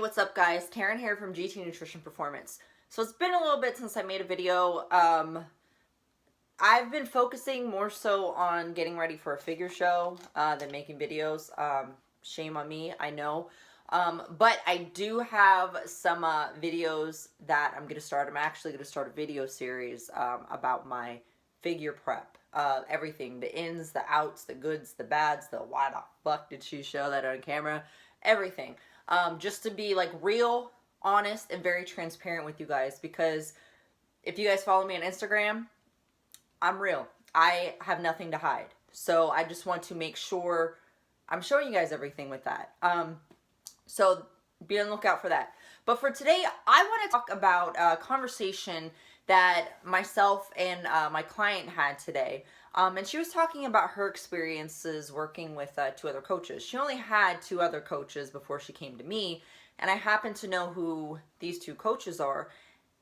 what's up guys? Taryn here from GT Nutrition Performance. So it's been a little bit since I made a video. I've been focusing more so on getting ready for a figure show than making videos. Shame on me, I know. But I do have some videos that I'm going to start. I'm actually going to start a video series about my figure prep. Everything, the ins, the outs, the goods, the bads, the why the fuck did she show that on camera? Everything. Just to be like real, honest, and very transparent with you guys, because if you guys follow me on Instagram, I'm real. I have nothing to hide. So I just want to make sure I'm showing you guys everything with that. So be on the lookout for that. But for today, I want to talk about a conversation that myself and my client had today. And she was talking about her experiences working with 2 other coaches. She only had 2 other coaches before she came to me, and I happen to know who these 2 coaches are.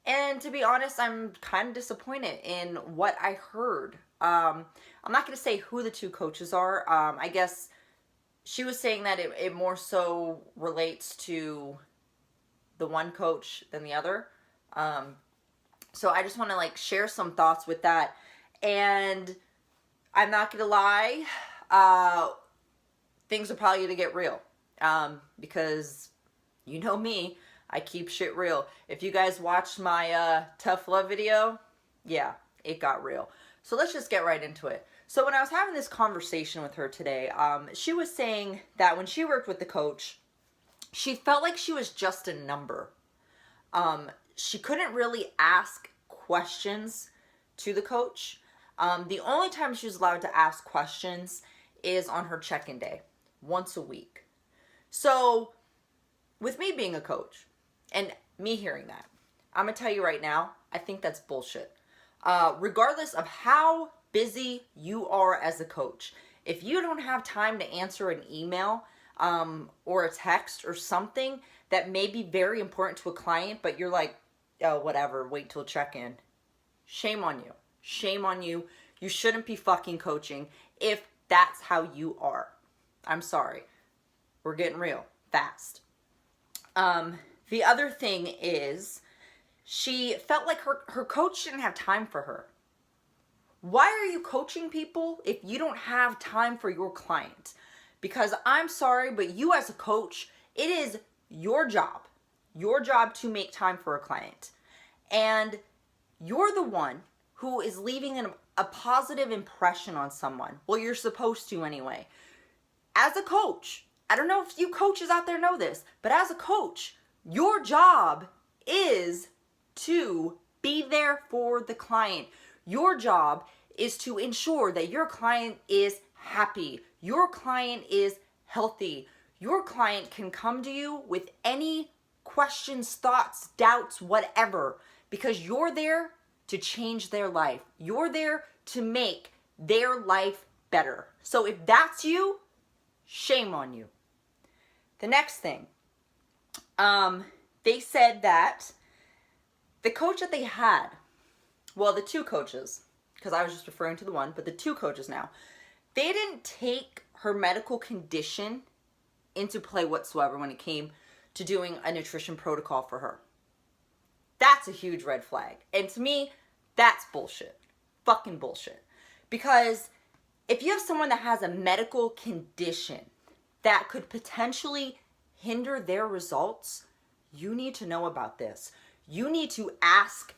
And to be honest, I'm kind of disappointed in what I heard. I'm not going to say who the 2 coaches are. I guess she was saying that it more so relates to the one coach than the other. So I just want to like share some thoughts with that. And I'm not going to lie, things are probably going to get real. Because you know me, I keep shit real. If you guys watched my tough love video, yeah, it got real. So let's just get right into it. So when I was having this conversation with her today, she was saying that when she worked with the coach, she felt like she was just a number. She couldn't really ask questions to the coach. The only time she was allowed to ask questions is on her check-in day, once a week. So with me being a coach and me hearing that, I'm going to tell you right now, I think that's bullshit. Regardless of how busy you are as a coach, if you don't have time to answer an email or a text or something that may be very important to a client, but you're like, oh, whatever, wait till check-in. Shame on you. Shame on you. You shouldn't be fucking coaching if that's how you are. I'm sorry. We're getting real fast. The other thing is she felt like her coach didn't have time for her. Why are you coaching people if you don't have time for your client? Because I'm sorry, but you as a coach, it is your job to make time for a client. And you're the one who is leaving a positive impression on someone. Well, you're supposed to anyway. As a coach, I don't know if you coaches out there know this, but as a coach, your job is to be there for the client. Your job is to ensure that your client is happy. Your client is healthy. Your client can come to you with any questions, thoughts, doubts, whatever, because you're there to change their life. You're there to make their life better. So if that's you, shame on you. The next thing, they said that the coach that they had, well, the 2 coaches, because I was just referring to the one, but the 2 coaches now, they didn't take her medical condition into play whatsoever when it came to doing a nutrition protocol for her. That's a huge red flag. And to me, that's bullshit. Fucking bullshit. Because if you have someone that has a medical condition that could potentially hinder their results, you need to know about this. You need to ask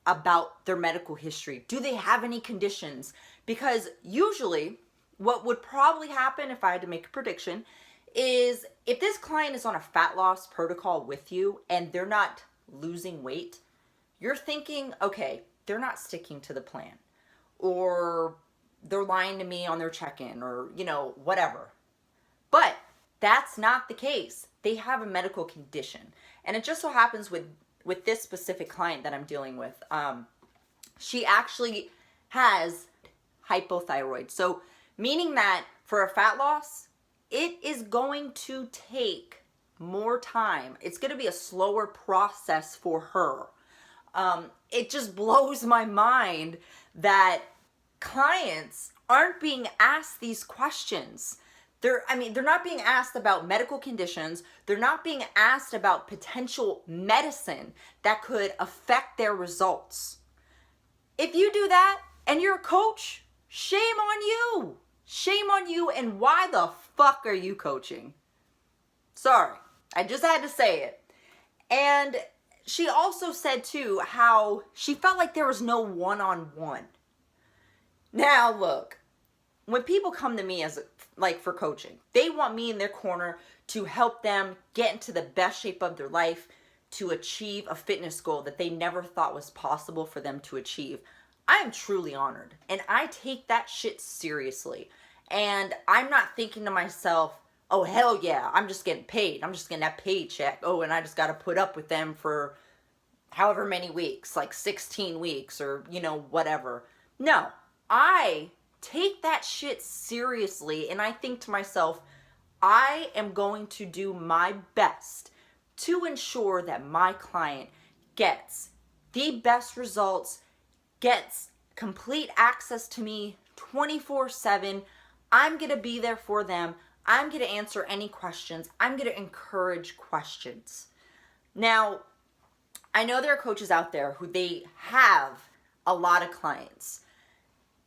about their medical history. Do they have any conditions? Because usually what would probably happen, if I had to make a prediction, is if this client is on a fat loss protocol with you and they're not losing weight, you're thinking, okay, they're not sticking to the plan, or they're lying to me on their check-in, or, you know, whatever. But that's not the case. They have a medical condition. And it just so happens with this specific client that I'm dealing with, she actually has hypothyroid. So meaning that for a fat loss, it is going to take more time. It's going to be a slower process for her. It just blows my mind that clients aren't being asked these questions. They're not being asked about medical conditions. They're not being asked about potential medicine that could affect their results. If you do that and you're a coach, shame on you. Shame on you, and why the fuck are you coaching? Sorry, I just had to say it. And she also said too how she felt like there was no one-on-one. Now look, when people come to me as like for coaching, they want me in their corner to help them get into the best shape of their life, to achieve a fitness goal that they never thought was possible for them to achieve. I am truly honored, and I take that shit seriously. And I'm not thinking to myself, oh hell yeah, I'm just getting paid. I'm just getting that paycheck. Oh, and I just got to put up with them for however many weeks, like 16 weeks or, whatever. No, I take that shit seriously, and I think to myself, I am going to do my best to ensure that my client gets the best results, gets complete access to me 24/7. I'm going to be there for them. I'm going to answer any questions. I'm going to encourage questions. Now, I know there are coaches out there who they have a lot of clients.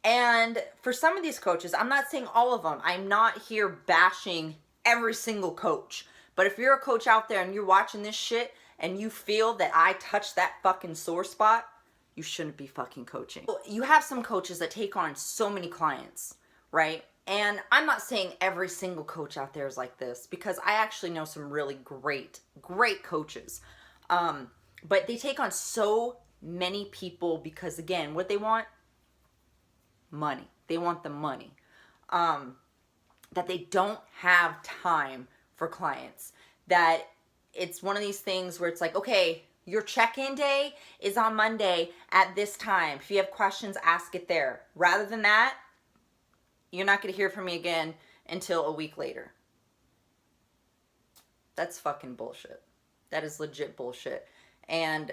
And for some of these coaches, I'm not saying all of them. I'm not here bashing every single coach. But if you're a coach out there and you're watching this shit and you feel that I touched that fucking sore spot, you shouldn't be fucking coaching. You have some coaches that take on so many clients, right? And I'm not saying every single coach out there is like this, because I actually know some really great coaches. But they take on so many people because, again, what they want? Money. They want the money. That they don't have time for clients. That it's one of these things where it's like, okay, your check-in day is on Monday at this time. If you have questions, ask it there. Rather than that, you're not going to hear from me again until a week later. That's fucking bullshit. That is legit bullshit. And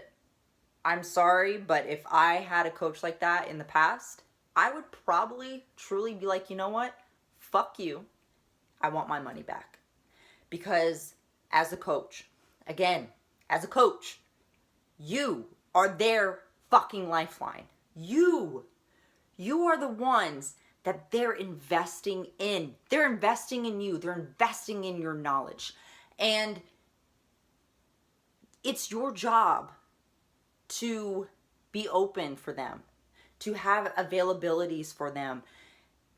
I'm sorry, but if I had a coach like that in the past, I would probably truly be like, you know what? Fuck you. I want my money back. Because as a coach, again, as a coach, you are their fucking lifeline. You are the ones that they're investing in. They're investing in you. They're investing in your knowledge. And it's your job to be open for them, to have availabilities for them.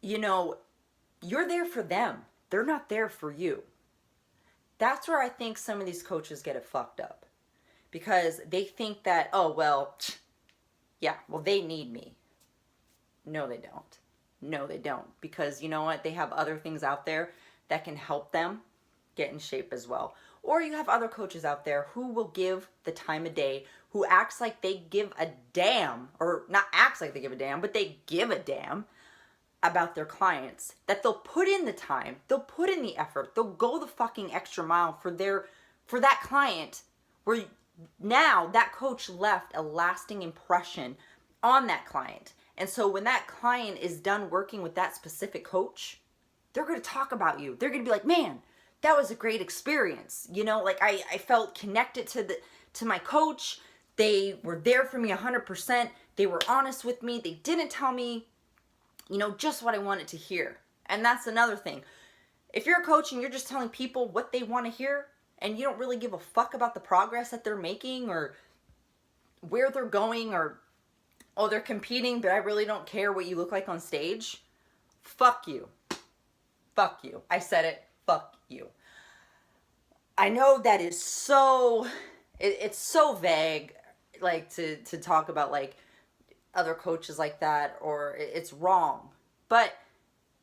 You're there for them. They're not there for you. That's where I think some of these coaches get it fucked up. Because they think that, oh, well, they need me. No, they don't. No, they don't. Because you know what? They have other things out there that can help them get in shape as well. Or you have other coaches out there who will give the time of day, who acts like they give a damn, or not acts like they give a damn, but they give a damn about their clients. That they'll put in the time, they'll put in the effort, they'll go the fucking extra mile for that client, where now that coach left a lasting impression on that client. And so when that client is done working with that specific coach, they're going to talk about you. They're going to be like, man, that was a great experience. I felt connected to my coach. They were there for me 100%. They were honest with me. They didn't tell me, just what I wanted to hear. And that's another thing. If you're a coach and you're just telling people what they want to hear, and you don't really give a fuck about the progress that they're making or where they're going, or, oh, they're competing, but I really don't care what you look like on stage, fuck you. Fuck you. I said it. Fuck you. I know that is so, it's so vague, like, to talk about, like, other coaches like that, or it's wrong. But,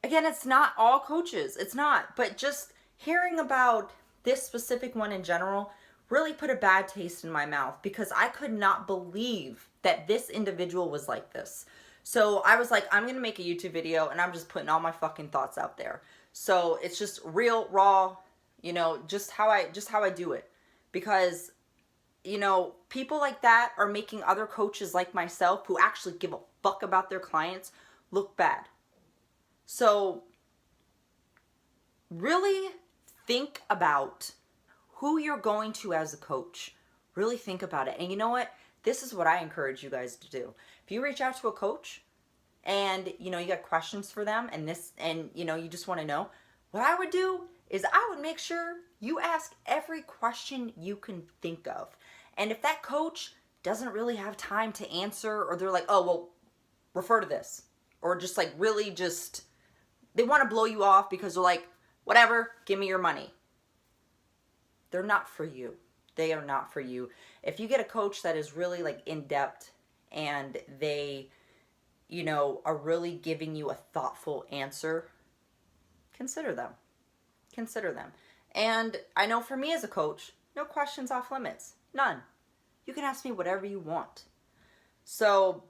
again, it's not all coaches. It's not. But just hearing about this specific one in general really put a bad taste in my mouth, because I could not believe that this individual was like this. So I was like, I'm going to make a YouTube video, and I'm just putting all my fucking thoughts out there. So it's just real, raw, just how I do it. Because, people like that are making other coaches like myself, who actually give a fuck about their clients, look bad. So really think about who you're going to as a coach. Really think about it. And you know what? This is what I encourage you guys to do. If you reach out to a coach and you got questions for them and you just want to know, what I would do is I would make sure you ask every question you can think of. And if that coach doesn't really have time to answer, or they're like, oh, well, refer to this, or just like really just, they want to blow you off because they're like, whatever, give me your money. They're not for you. They are not for you. If you get a coach that is really like in depth and they, are really giving you a thoughtful answer, consider them. Consider them. And I know for me as a coach, no questions off limits. None. You can ask me whatever you want. So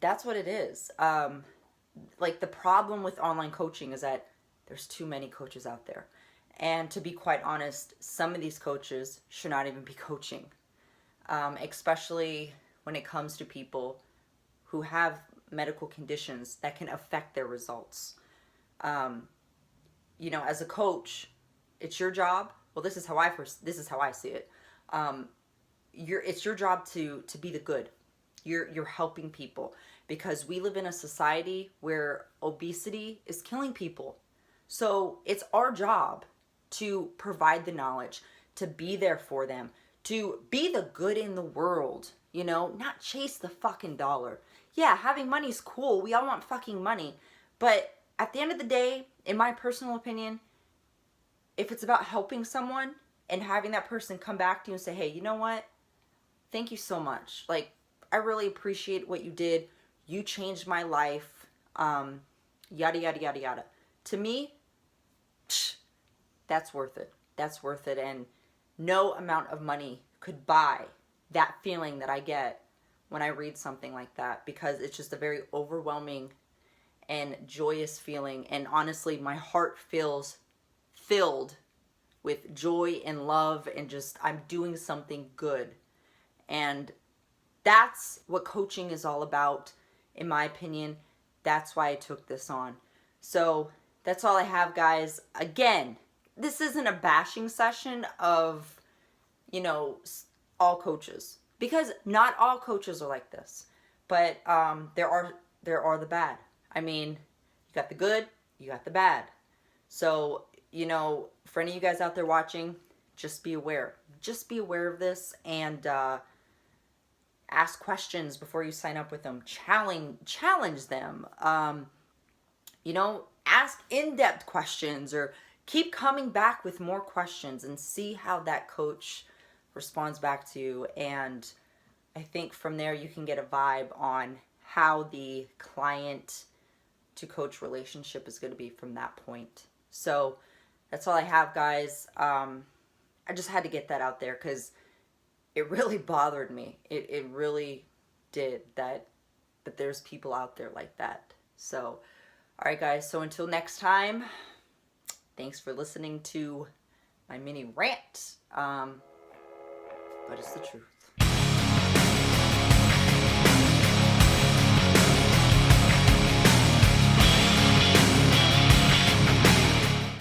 that's what it is. Like the problem with online coaching is that there's too many coaches out there. And to be quite honest, some of these coaches should not even be coaching, especially when it comes to people who have medical conditions that can affect their results. As a coach, it's your job. Well, this is how I see it. It's your job to be the good. You're helping people, because we live in a society where obesity is killing people. So it's our job to provide the knowledge, to be there for them, to be the good in the world, not chase the fucking dollar. Yeah, having money is cool. We all want fucking money. But at the end of the day, in my personal opinion, if it's about helping someone and having that person come back to you and say, hey, you know what? Thank you so much. Like, I really appreciate what you did. You changed my life. Yada, yada, yada, yada. To me, that's worth it. That's worth it. And no amount of money could buy that feeling that I get when I read something like that, because it's just a very overwhelming and joyous feeling. And honestly, my heart feels filled with joy and love, and just I'm doing something good. And that's what coaching is all about, in my opinion. That's why I took this on. So that's all I have, guys. Again, this isn't a bashing session of, all coaches, because not all coaches are like this. But there are the bad. I mean, you got the good, you got the bad. So, for any of you guys out there watching, just be aware. Just be aware of this, and ask questions before you sign up with them. Challenge them. Ask in-depth questions, or keep coming back with more questions and see how that coach responds back to you. And I think from there you can get a vibe on how the client to coach relationship is going to be from that point. So that's all I have, guys. I just had to get that out there because it really bothered me. It really did, that there's people out there like that. So, all right, guys. So until next time, thanks for listening to my mini rant. But it's the truth.